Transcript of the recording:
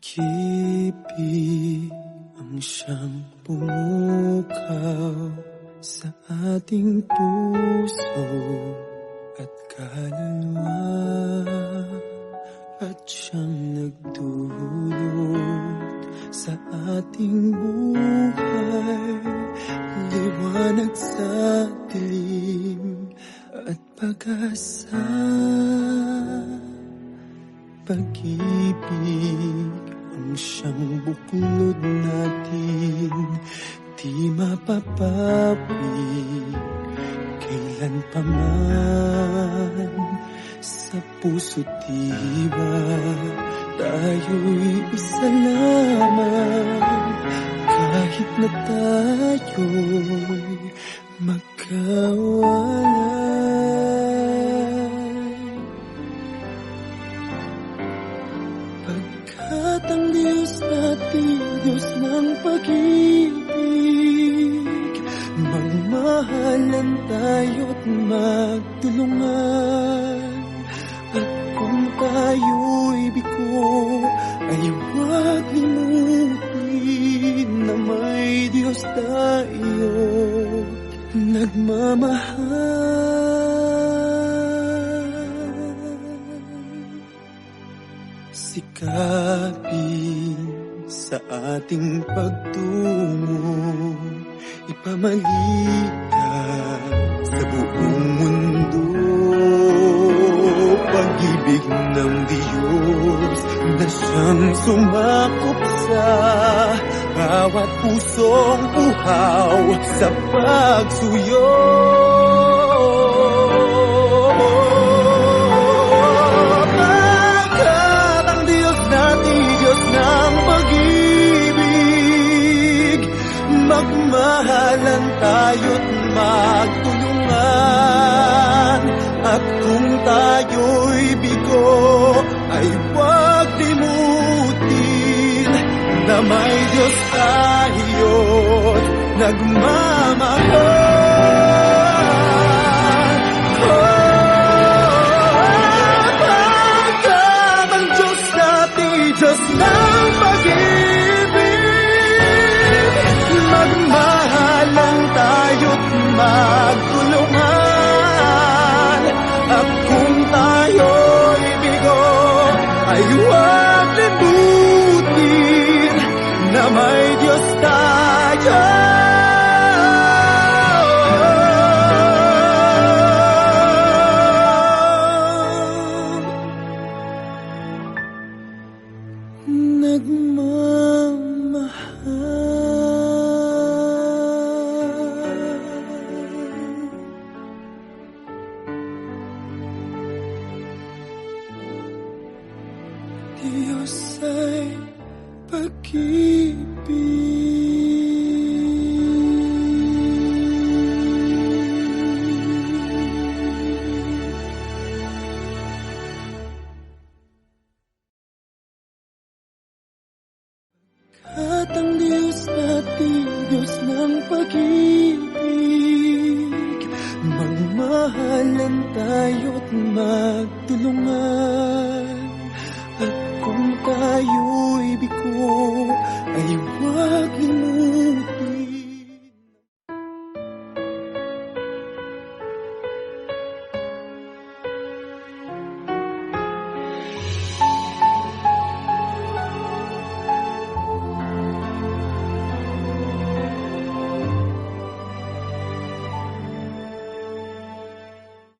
Pag-ibig ang siyang pumukaw sa ating puso at kaluluwa, at siyang nagdulot sa ating buhay, liwanag sa dilim at pag-asa. Pag-ibig ang siyang buklod natin, di mapapawid kailan pa man. Sa puso't diwa tayo'y isa lamang, kahit na tayo'y magkawalay. Pagkat ang Diyos natin, Diyos ng pag-ibig, magmahalan tayo't magtulungan. At kung tayo'y bigo, ay huwag limutin na may Diyos tayo nagmamahal. Sikapin sa ating pagtungo, ipamalikan sa buong mundo. Pag-ibig ng Diyos na siyang sumakop sa bawat pusong uhaw sa pagsuyo. Pagkat ang Diyos natin, Diyos ng pag-ibig, magmahalan tayo't magtulungan. At kung tayo'y bigo, ay huwag limutin na may Diyos tayo't nagmamahal. Pagkat ang Diyos natin, Diyos ng pag-ibig, magmahalan tayo't magtulungan. At kung tayo'y bigo, ay huwag limutin na may Diyos tayo. Diyos ay pag-ibig. At ang Diyos natin, Diyos ng pag-ibig, magmahalan tayo't magtulungan. At kung tayo'y bigo,